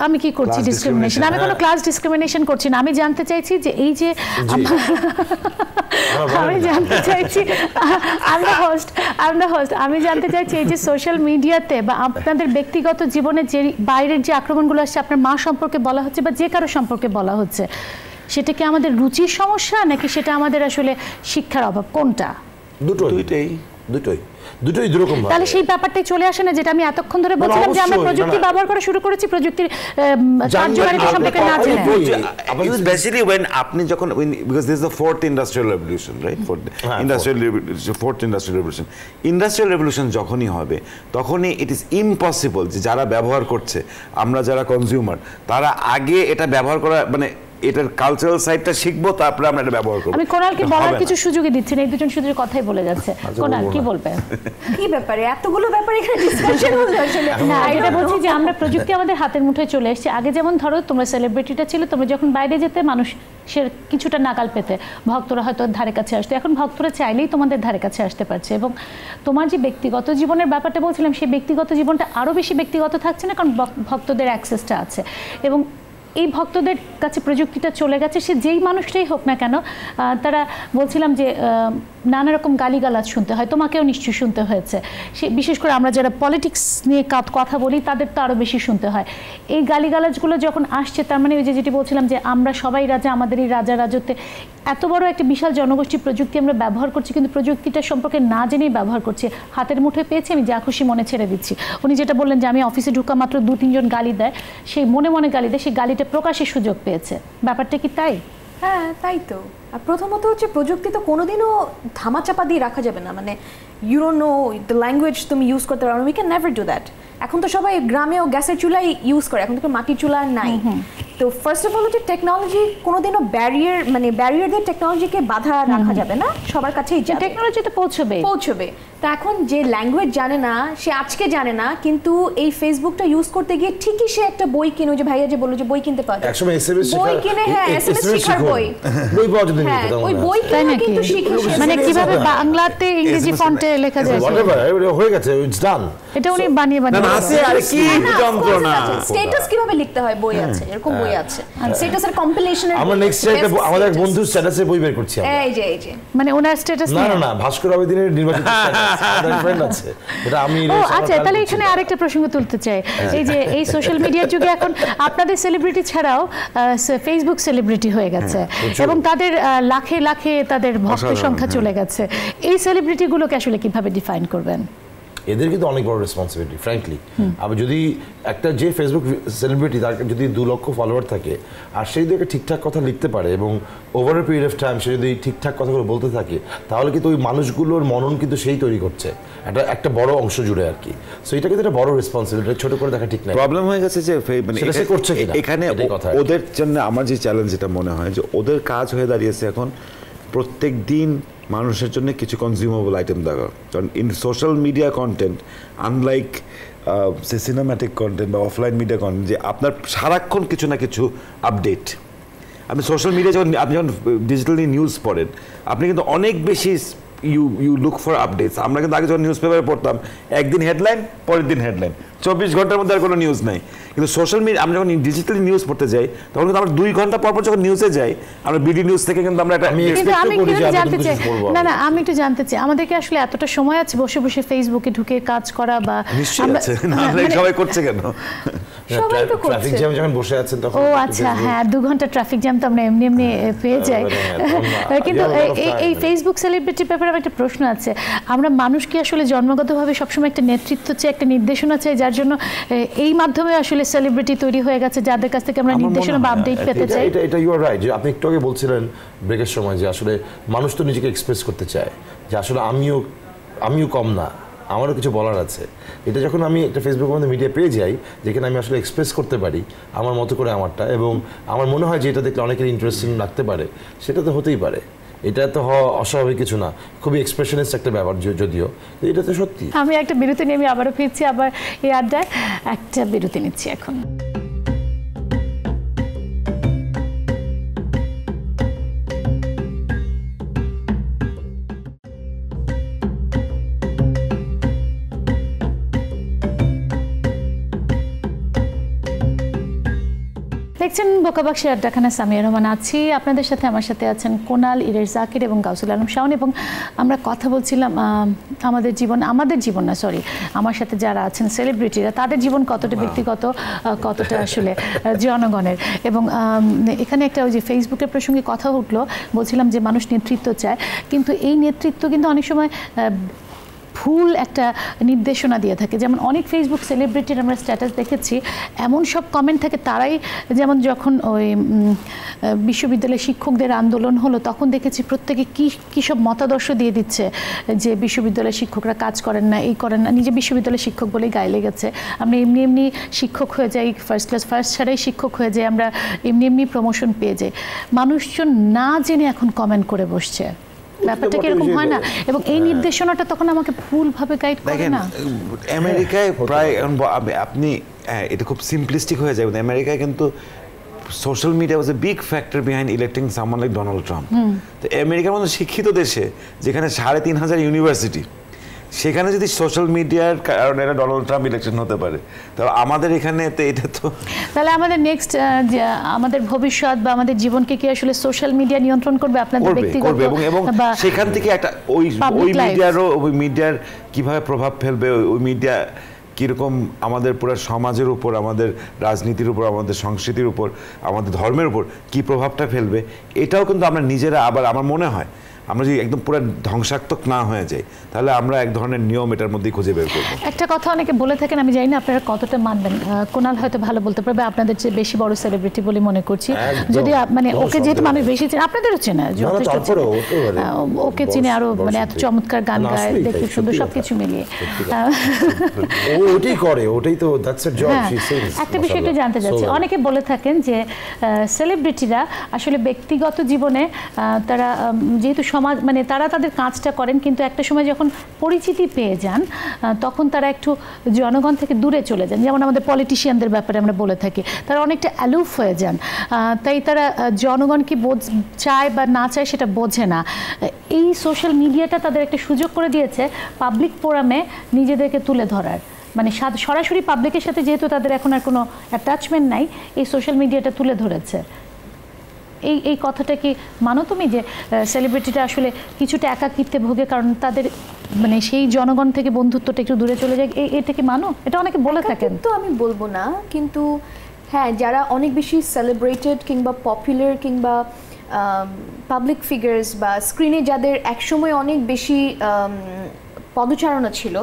আমি কি করছি ডিসক্রিমিনেশন? আমি কোনো ক্লাস ডিসক্রিমিনেশন করছি না। আমি জানতে চাইছি যে এই যে আমি জানতে চাইছি, আমি জানতে চাইছি এই যে সোশ্যাল মিডিয়াতে বা আপনাদের ব্যক্তিগত জীবনে যে বাইরের যে আক্রমণগুলো আসছে, আপনার মা সম্পর্কে বলা হচ্ছে বা যে কারো সম্পর্কে বলা হচ্ছে, সেটা কি আমাদের রুচির সমস্যা নাকি সেটা আমাদের আসলে শিক্ষার অভাব? কোনটা? দুটোই দুরকম। তাহলে সেই ব্যাপারটাই চলে আসে না যেটা আমি এতক্ষণ ধরে বলছিলাম যে আমরা প্রযুক্তি ব্যবহার করা শুরু করেছি প্রযুক্তির কার্যকারিতা সম্পর্কে না জেনে। বেসিক্যালি when আপনি যখন because this is the fourth industrial revolution, right? Fourth industrial revolution. Industrial revolution যখনই হবে তখনই it is impossible যে যারা ব্যবহার করছে, আমরা যারা কনজিউমার, তারা আগে এটা ব্যবহার করা, মানে এটার কালচারাল সাইডটা শিখবো, তারপরে আমরা এটা ব্যবহার করব। আমি কোনালকে বলার কিছু সুযোগই দিচ্ছি না, এই দুজন শুধু কথাই বলে যাচ্ছে। কোনাল কি বলবেন? কি ব্যাপারে এতগুলো ব্যাপারে এখানে ডিসকাশন হলো আসলে? না, এটা বলছি যে আমরা প্রযুক্তি আমাদের হাতের মুঠোয় চলে এসেছে। আগে যেমন ধরো তোমরা সেলিব্রিটিটা ছিল, তোমরা যখন বাইরে যেতে মানুষের কিছুটা নাগাল পেতে, ভক্তরা হয়তো ধারে কাছে আসতো, এখন ভক্তরা চাইলেই তোমাদের ধারে কাছে আসতে পারছে। এবং তোমার যে ব্যক্তিগত জীবনের ব্যাপারটা বলছিলাম, সেই ব্যক্তিগত জীবনটা আরো বেশি ব্যক্তিগত থাকছে না, কারণ ভক্তদের অ্যাক্সেসটা আছে। এবং এই ভক্তদের কাছে প্রযুক্তিটা চলে গেছে, সে যেই মানুষটাই হোক না কেন, তারা বলছিলাম যে নানা রকম গালিগালাজ শুনতে হয়, তোমাকেও নিশ্চয়ই শুনতে হয়েছে। সে বিশেষ করে আমরা যারা পলিটিক্স নিয়ে কথা বলি তাদের তো আরও বেশি শুনতে হয়। এই গালিগালাজগুলো যখন আসছে, তার মানে ওই যে যেটি বলছিলাম যে আমরা সবাই রাজা, আমাদের এই রাজা রাজত্বে এত বড় একটা বিশাল জনগোষ্ঠী প্রযুক্তি আমরা ব্যবহার করছি, কিন্তু প্রযুক্তিটা সম্পর্কে না জেনেই ব্যবহার করছি। হাতের মুঠোয় পেয়েছি, আমি যা খুশি মনে ছেড়ে দিচ্ছি। উনি যেটা বললেন যে আমি অফিসে ঢুকা মাত্র 2-3 জন গালি দেয়, সেই মনে মনে গালি দেয়, সেই গালিটা প্রকাশের সুযোগ পেয়েছে। ব্যাপারটা কি তাই? হ্যাঁ, তাই তো। আর প্রথমত হচ্ছে প্রযুক্তি তো কোনোদিনও ধামাচাপা দিয়ে রাখা যাবে না, মানে you don't know the language তুমি ইউজ করতে পারো, we can never do that. এখন তো সবাই গ্রামেও গ্যাসের চুলাই ইউজ করে, এখন তো মাটির চুলা নাই। তো ফার্স্ট অফ অল হচ্ছে টেকনোলজি কোনোদিনও ব্যারিয়ার দিয়ে টেকনোলজিকে বাধা রাখা যাবে না, সবার কাছেই যাবে, টেকনোলজি তো পৌঁছবে। তো এখন যে ল্যাঙ্গুয়েজ জানে না, সে আজকে জানে না, কিন্তু এই ফেসবুকটা ইউজ করতে গিয়ে ঠিকই সে একটা বই কিনে, যে ভাইয়া যে বললো যে বই কিনতে পাওয়া যায়, বই কিনে, হ্যাঁ এসএমএস শেখার বই পাওয়া যায়, ওই বই কিনে কিন্তু শিখে, মানে কিভাবে বাংলাতে ইংরেজি ফন্টে লেখা যায়, হয়ে গেছে, ইটস ডান। এটা উনি বানিয়ে আছে। আর কি যন্ত্রণা, স্ট্যাটাস কিভাবে লিখতে হয় বই আছে, এরকম বই আছে, স্ট্যাটাসের কম্পিলেশনের। আমরা নেক্সট একটা আমাদের এক বন্ধু স্ট্যাটাসে বই বের করছি আমরা, এই যে মানে ওনার স্ট্যাটাস না ভাস্কর আবেদিনের নির্বাচিত স্ট্যাটাস, আমাদের ফ্রেন্ড আছে, এটা আমি। ও আচ্ছা, তাহলে এখানে আরেকটা প্রসঙ্গ তুলতে চাই। এই যে এই সোশ্যাল মিডিয়ার যুগে এখন আপনাদের সেলিব্রিটি ছাড়াও ফেসবুক সেলিব্রিটি হয়ে গেছে, এবং তাদের লাখে লাখে তাদের ভক্ত সংখ্যা চলে গেছে। এই সেলিব্রিটিগুলোকে আসলে কিভাবে ডিফাইন করবেন? এদের কিন্তু অনেক বড় রেসপন্সিবিলিটি ফ্র্যাঙ্কলি। আবার যদি একটা যে ফেসবুক সেলিব্রিটি, তার যদি 2 লক্ষ ফলোয়ার থাকে, আর সেই যদি একটা ঠিকঠাক কথা লিখতে পারে এবং over a period of time সে যদি ঠিকঠাক কথাগুলো বলতে থাকে, তাহলে কিন্তু ওই মানুষগুলোর মনন কিন্তু সেই তৈরি করছে একটা বড় অংশ জুড়ে আর কি। সো এটা কিন্তু একটা বড় রেসপন্সিবিলিটি, ছোট করে দেখা ঠিক না। প্রবলেম হয়ে গেছে যে এখানে ওদের জন্য আমার যে চ্যালেঞ্জ যেটা মনে হয় যে ওদের কাজ হয়ে দাঁড়িয়েছে এখন প্রত্যেক দিন মানুষের জন্য কিছু কনজিউমেবল আইটেম দেখা। কারণ in social media content unlike cinematic content বা অফলাইন মিডিয়া কন্টেন্ট, যে আপনার সারাক্ষণ কিছু না কিছু আপডেট। আপনি সোশ্যাল মিডিয়া আপনি যখন ডিজিটালি নিউজ পড়েন, আপনি কিন্তু অনেক বেশি ইউ লুক ফর আপডেটস। আমরা কিন্তু আগে যখন নিউজ পেপারে পড়তাম, একদিন হেডলাইন, পরের দিন হেডলাইন, 24 ঘন্টার মধ্যে আর কোনো নিউজ নাই। কিন্তু সোশ্যাল মিডিয়া আমরা যখন ডিজিটালি নিউজ পড়তে যাই, তখন কিন্তু আমরা 2 ঘন্টা পর যখন নিউজে যাই, আমরা বিডি নিউজ থেকে কিন্তু আমরা একটা আমি একটু জানতে চাই, আমাদেরকে আসলে এতটা সময় আছে বসে বসে ফেসবুকে ঢুকে কাজ করা? বা নিশ্চয়ই আছে, সবাই করছে কেন? সবাই তো করছে। ট্রাফিক জ্যামে যখন বসে আছেন তখন, ও আচ্ছা, হ্যাঁ 2 ঘন্টা ট্রাফিক জ্যাম তো আমরা এমনি পেয়ে যাই। কিন্তু এই ফেসবুক সেলিব্রিটির ব্যাপারে একটা প্রশ্ন আছে। আমরা মানুষ কি আসলে জন্মগতভাবে সবসময় একটা নেতৃত্ব চাই, একটা নির্দেশনা চাই, যার জন্য এই মাধ্যমে আসলে সেলিব্রিটি তৈরি হয়ে গেছে, যাদের কাছ থেকে আমরা নির্দেশনা বা আপডেট পেতে চাই? এটা ইউ আর রাইট। যে আপনি একটু আগে বলছিলেন ব্রেকের সময় যে আসলে মানুষ তো নিজেকে এক্সপ্রেস করতে চায়, যে আসলে আমিও কম না, আমারও কিছু বলার আছে। এটা যখন আমি একটা ফেসবুকের মধ্যে মিডিয়া পেয়ে যাই, যেখানে আমি আসলে এক্সপ্রেস করতে পারি আমার মতো করে আমারটা, এবং আমার মনে হয় যে এটা দেখলে অনেকের ইন্টারেস্টিং লাগতে পারে, সেটা তো হতেই পারে। এটা তো হওয়া অস্বাভাবিক কিছু না, খুবই এক্সপ্রেশনিস্ট একটা ব্যাপার যদিও, এটা তো সত্যি। আমি একটা বিরতি নিয়ে আমি আবারও ফিরছি, আবার এই আড্ডায় একটা বিরতি নিচ্ছি এখন। দেখছেন বোকাবাক্সি আড্ডাখানা, সামিয়া রহমান আছি আপনাদের সাথে। আমার সাথে আছেন কোনাল, ইরেশ জাকির এবং গাউসুল আলম শাওন, এবং আমরা কথা বলছিলাম আমাদের জীবন না সরি, আমার সাথে যারা আছেন সেলিব্রিটিরা, তাদের জীবন কতটা ব্যক্তিগত, কতটা আসলে জনগণের। এবং এখানে একটা ওই যে ফেসবুকের প্রসঙ্গে কথা উঠলো, বলছিলাম যে মানুষ নেতৃত্ব চায়, কিন্তু এই নেতৃত্ব কিন্তু অনেক সময় ভুল একটা নির্দেশনা দিয়ে থাকে। যেমন অনেক ফেসবুক সেলিব্রিটির আমরা স্ট্যাটাস দেখেছি, এমন সব কমেন্ট থাকে, তারাই যেমন যখন ওই বিশ্ববিদ্যালয়ের শিক্ষকদের আন্দোলন হলো, তখন দেখেছি প্রত্যেকে কী সব মতাদর্শ দিয়ে দিচ্ছে, যে বিশ্ববিদ্যালয়ের শিক্ষকরা কাজ করেন না, এই করেন না, নিজে বিশ্ববিদ্যালয়ের শিক্ষক বলেই গায়ে লেগেছে। আমরা এমনি শিক্ষক হয়ে যাই, ফার্স্ট ছাড়াই শিক্ষক হয়ে যাই, আমরা এমনি প্রমোশন পেয়ে যাই। মানুষজন না জেনে এখন কমেন্ট করে বসছে, ব্যাপারটা কিরকম হয় না? এবং এই নির্দেশনাটা তখন আমাকে ভুলভাবে গাইড করে না? আমেরিকায় প্রায় আপনি এটা খুব সিম্পলিস্টিক হয়ে যায়, আমেরিকায় কিন্তু social media was a big factor behind electing someone like Donald Trump. তো আমেরিকার মতো শিক্ষিত দেশে, যেখানে 3500 ইউনিভার্সিটি, সেখানে যদি সোশ্যাল মিডিয়ার কারণে ডোনাল্ড ট্রাম্প ইলেকশন হতে পারে, তবে আমাদের এখানে তো এটা তো তাহলে আমাদের নেক্সট আমাদের ভবিষ্যৎ বা আমাদের জীবনকে কি আসলে সোশ্যাল মিডিয়া নিয়ন্ত্রণ করবে আপনাদের ব্যক্তিগত এবং সেখান থেকে একটা ওই মিডিয়ার কিভাবে প্রভাব ফেলবে, ওই মিডিয়া কীরকম আমাদের পুরো সমাজের উপর, আমাদের রাজনীতির উপর, আমাদের সংস্কৃতির উপর, আমাদের ধর্মের উপর কী প্রভাবটা ফেলবে, এটাও কিন্তু আমরা নিজেরা আবার আমার মনে হয় আমরা যদি একদম পুরো ধ্বংসাত্মক না হয়ে যাই, তাহলে আমরা এক ধরনের নিয়ম এটার মধ্যেই খুঁজে বের করবো। একটা কথা অনেকে বলে থাকেন, আমি জানি না আপনারা কতটা মানবেন, কুনাল হয়তো ভালো বলতে পারবে, আপনাদের চেয়ে বেশি বড় সেলিব্রিটি বলে মনে করছি, যদি মানে ওকে যেহেতু মানুষ বেশি চেনে, আপনাদেরও চেনে, ওকে চিনে, আরো মানে এত চমৎকার গান গায়, দেখতে সুন্দর, সবকিছু মিলিয়ে ওটাই করে, ওটাই তো দ্যাটস আ জব। একটা বিষয় একটু জানতে চাচ্ছি, অনেকে বলে থাকেন যে সেলিব্রিটিরা আসলে ব্যক্তিগত জীবনে তারা যেহেতু সমাজ মানে তারা তাদের কাজটা করেন, কিন্তু একটা সময় যখন পরিচিতি পেয়ে যান তখন তারা একটু জনগণ থেকে দূরে চলে যান, যেমন আমাদের পলিটিশিয়ানদের ব্যাপারে আমরা বলে থাকি, তারা অনেকটা অ্যালুফ হয়ে যান, তাই তারা জনগণ কি চায় বা না চায় সেটা বোঝে না। এই সোশ্যাল মিডিয়াটা তাদের একটা সুযোগ করে দিয়েছে পাবলিক ফোরামে নিজেদেরকে তুলে ধরার, মানে সরাসরি পাবলিকের সাথে যেহেতু তাদের এখন আর কোনো অ্যাটাচমেন্ট নাই, এই সোশ্যাল মিডিয়াটা তুলে ধরেছে। এই কথাটা কি মানো তুমি যে সেলিব্রিটিটা আসলে কিছুটা একাকিত্বে ভোগে, কারণ তাদের মানে সেই জনগণ থেকে বন্ধুত্বটা একটু দূরে চলে যায়, এটা কি মানো? এটা অনেকে বলে থাকেন। তো আমি বলবো না, কিন্তু হ্যাঁ, যারা অনেক বেশি সেলিব্রেটেড কিংবা পপুলার কিংবা পাবলিক ফিগার্স বা স্ক্রিনে যাদের একসময় অনেক বেশি পদচারণা ছিল,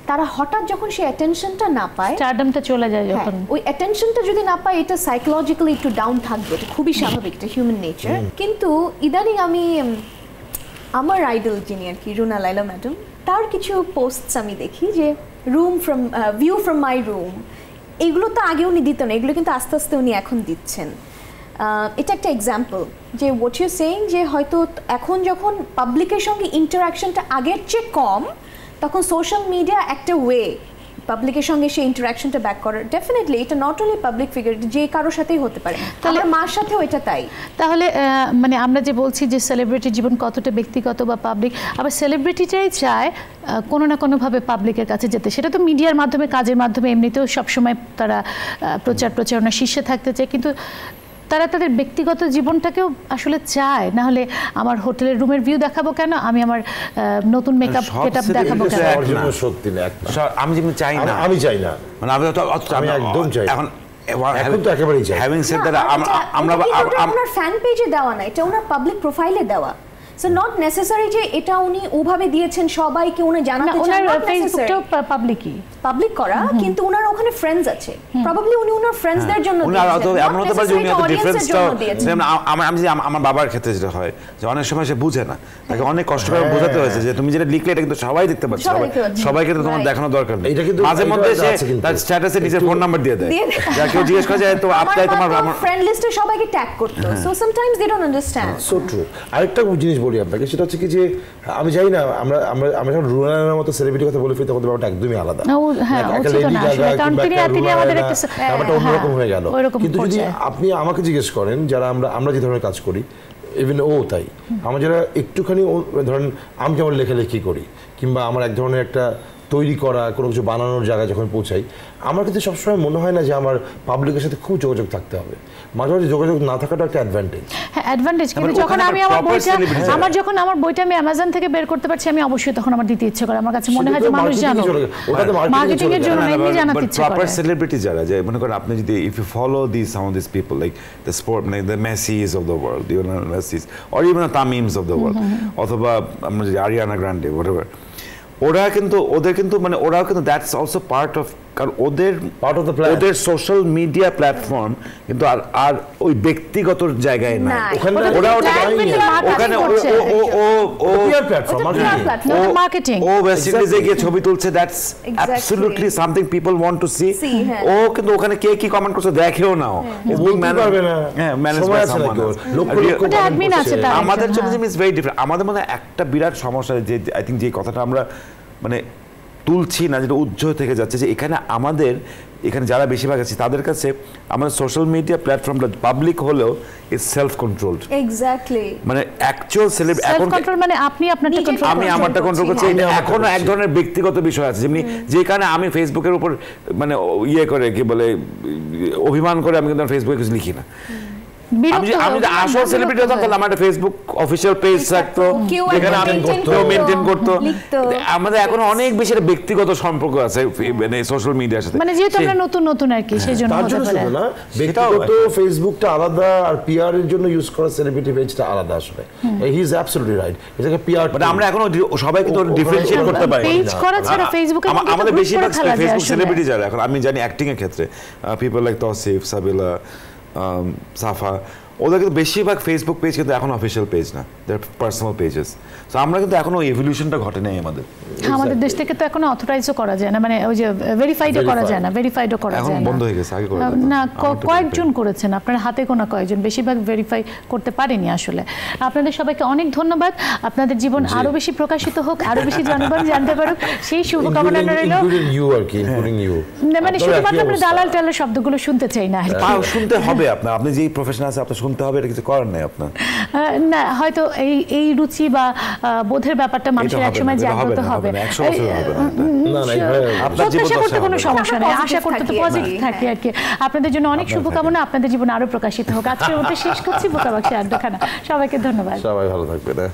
তারা হঠাৎ যখন সেই অ্যাটেনশনটা না পায়, স্টারডমটা চলে যায় যখন, ওই অ্যাটেনশনটা যদি না পায়, এটা সাইকোলজিক্যালি একটু ডাউন থাকবে, এটা খুবই স্বাভাবিক, এটা হিউম্যান নেচার। কিন্তু ইদানিং আমি আমার আইডল যিনি আর কি, রুনা লায়লা ম্যাডাম, তার কিছু পোস্টস আমি দেখি যে ভিউ ফ্রম মাই রুম, এগুলো তো আগে উনি দিতেন না, এগুলো কিন্তু আস্তে আস্তে উনি এখন দিচ্ছেন। এটা একটা এক্সাম্পল যে হোয়াট ইউ সেইং, যে হয়তো এখন যখন পাবলিকের সঙ্গে ইন্টারাকশনটা আগের চেয়ে কম, তখন সোশ্যাল মিডিয়া একটা ওয়ে পাবলিকের সঙ্গে সেই ইন্টারাকশনটা ব্যাক করার। ডেফিনেটলি এটা নট অনলি পাবলিক ফিগার, যে কারোর সাথেই হতে পারে, তাহলে মার সাথেও এটা তাই। তাহলে মানে আমরা যে বলছি যে সেলিব্রিটির জীবন কতটা ব্যক্তিগত বা পাবলিক, আবার সেলিব্রিটিটাই চায় কোনো না কোনোভাবে পাবলিকের কাছে যেতে, সেটা তো মিডিয়ার মাধ্যমে, কাজের মাধ্যমে, এমনিতেও সবসময় তারা প্রচারণা শীর্ষে থাকতে চায়, কিন্তু তারা তাদের ব্যক্তিগত জীবনটাকেও আসলে চায়, না হলে আমার হোটেলের রুমের ভিউ দেখাবো কেন, আমি আমার নতুন মেকআপ গেটআপ দেখাবো কেন? সত্যি না, আমি যেমন চাই না, আমি চাই না, মানে আমি একদম চাই এখন তো একেবারেই চাই। হ্যাভিং সেড দ্যাট আমরা ওনার ফ্যান পেজে দেওয়া না, এটা ওনার পাবলিক প্রোফাইলে দেওয়া। সো নট নেসেসারি যে এটা উনি ওভাবে দিয়েছেন সবাইকে উনি জানাতে চান, ওনার ফেসবুকটাও পাবলিক করা, কিন্তু ওনার ওখানে ফ্রেন্ডস আছে, প্রবাবলি উনি ওনার ফ্রেন্ডসদের জন্য দিয়েছেন, এমন হতে পারে যে উনি হয়তো ডিফারেন্সটা, আমি আমার বাবার ক্ষেত্রে যেটা হয় যে অনেক সময় সে বুঝে না, তাকে অনেক কষ্ট করে বোঝাতে হয়েছে যে তুমি যেটা লিখলে এটা কিন্তু সবাই দেখতে পাচ্ছে, সবাইকে তো তোমার দেখানোর দরকার নেই। মাঝে মধ্যে সে তার স্ট্যাটাসে নিজের ফোন নাম্বার দিয়ে দেয়, যা কেউ জিজ্ঞেস করে যে তো আপনাই তোমার ফ্রেন্ড লিস্টে সবাইকে ট্যাগ করতে, so sometimes they don't understand. So true. আরেকটা জিনিস বলি আপনাকে, সেটা হচ্ছে কি যে আমি জানি না, আমরা যখন রুনার মতো সেলিব্রিটি কথা বলে ফেলি, তখন ব্যাপারটা একদমই আলাদা, অন্যরকম হয়ে গেল। কিন্তু যদি আপনি আমাকে জিজ্ঞেস করেন, যারা আমরা যে ধরনের কাজ করি, ইভেন ও তাই, আমরা যারা একটুখানি ধরেন আমি যেমন লেখালেখি করি, কিংবা আমার এক ধরনের একটা তৈরি করা কোনো কিছু বানানোর জায়গায় যখন পৌঁছাই, আমার কিন্তু সবসময় মনে হয় না যে আমার পাবলিকের সাথে খুব যোগাযোগ থাকতে হবে, মাঝে মাঝে যোগাযোগ না থাকাটা একটা অ্যাডভান্টেজ। হ্যাঁ, অ্যাডভান্টেজ, কিন্তু যখন আমি আমার বইটা আমি অ্যামাজন থেকে বের করতে পারছি, আমি অবশ্যই তখন আমার দিতে ইচ্ছে করে, আমার কাছে মনে হয় যে মানুষ জানো, মার্কেটিং এর জন্য এমনি জানাতে ইচ্ছে করে। প্রপার সেলিব্রিটি যারা, যে মনে করেন আপনি যদি if you follow some of this people like the sport, মানে the Messis of the world, you know Messis or even the Tamims of the world, অথবা আমরা যদি আরিয়ানা গ্রান্ডে হোয়াটএভার, ওরাও কিন্তু মানে ওরাও কিন্তু দ্যাটস অলসো পার্ট অফ, কারণ ওদের সোশ্যাল মিডিয়া প্ল্যাটফর্ম কিন্তু আর ওই ব্যক্তিগত জায়গায় নাই, ওখানে ও ওয়েস্ট ইন্ডিজে গিয়ে ছবি তুলছে, that's absolutely something people want to see. ও কিন্তু ওখানে কে কি কমেন্ট করছে দেখেও নাও, আমাদের জন্য ইজ ভেরি ডিফারেন্ট। আমাদের মনে একটা বিরাট সমস্যা, যে আই থিঙ্ক যে কথাটা আমরা মানে তুলছি না, যেটা উজ্জ্বল থেকে যাচ্ছে, যে এখানে আমাদের এখানে যারা বেশিরভাগ আছে তাদের কাছে আমাদের সোশ্যাল মিডিয়া প্ল্যাটফর্মটা পাবলিক হলেও ইজ সেলফ কন্ট্রোলড। এক্স্যাক্টলি, মানে অ্যাকচুয়াল সেলিব্রিটি সেলফ এখন কন্ট্রোল মানে আপনি আপনারটা নিজের কন্ট্রোল আমি আমারটা কন্ট্রোল করছি। এখনো এক ধরনের ব্যক্তিগত বিষয় আছে, যেমনি যে কারণে আমি ফেসবুকের উপর মানে ইয়ে করে কি বলে অভিমান করে আমি কিন্তু ফেসবুকে কিছু লিখি না। আমি যে আসল সেলিব্রিটি হতাম তাহলে আমার একটা ফেসবুক অফিসিয়াল পেজ থাকতো যেখানে আমি মেনটেন করতো। আমাদের এখন অনেক বেশি ব্যক্তিগত সম্পর্ক আছে মানে সোশ্যাল মিডিয়ার সাথে, মানে যেহেতু আমরা নতুন নতুন আর কি সেজন্য তার হতে জন্য পারে। শুধু না, ব্যক্তিগত ফেসবুকটা আলাদা আর পিআর এর জন্য ইউজ করা সেলিব্রিটি পেজটা আলাদা। আসলে হি ইজ অ্যাবসলিউটলি রাইট, এটাকে পিআর বাট আমরা এখনো সবাই কিন্তু ডিফারেন্সিয়েট করতে পারি। পেজ করা ছাড়া ফেসবুকে আমাদের বেশিরভাগ ফেসবুক সেলিব্রিটি যারা এখন আমি জানি অ্যাক্টিং এর ক্ষেত্রে পিপল লাইক তৌসিফ, সাবিলা, সাফা, ওদের কিন্তু বেশিরভাগ ফেসবুক পেজ কিন্তু এখন অফিসিয়াল পেজ না, দেয়ার পার্সোনাল পেজেস। তো আমরা কিন্তু এখনো এভলিউশনটা ঘটে নাই আমাদের। আমাদের দেশ থেকে তো এখনো অথরাইজও করা যায় না, মানে ওই যে ভেরিফাইডও করা যায় না, ভেরিফাইডও করা এখন যায় না। বন্ধ হয়ে গেছে, আগে করে দিতাম। না, কয়েকজন করেছেন, আপনার হাতে গোনা কয়েকজন, বেশিরভাগ ভেরিফাই করতে পারেনি আসলে। আপনাদের সবাইকে অনেক ধন্যবাদ। আপনাদের জীবন আরো বেশি প্রকাশিত হোক, আরো বেশি জনগণ জানতে পারুক, সেই শুভকামনা রইল। ইনক্লুডিং ইউ আর কি, ইনক্লুডিং ইউ। মানে শুধুমাত্র আমরা দালাল টালাল শব্দগুলো শুনতে চাই না আর কি। শুনতে হবে আপনার, আপনি যেই প্রফেশন আছে আপনার শুনতে হবে, এটা কিছু করার নাই আপনার। না, হয়তো এই রুচি বা বোধের ব্যাপারটা মানুষের একসময় জাগ্রত হবে। প্রত্যাশা করতে কোনো সমস্যা নেই, আশা করতে তো পজিটিভ থাকে আর কি। আপনাদের জন্য অনেক শুভকামনা, আপনাদের জীবন আরো প্রকাশিত হোক। আজকের মধ্যে শেষ করছি বোকা বাক্সে আড্ডাখানা। সবাইকে ধন্যবাদ। সবাই ভালো থাকবে না।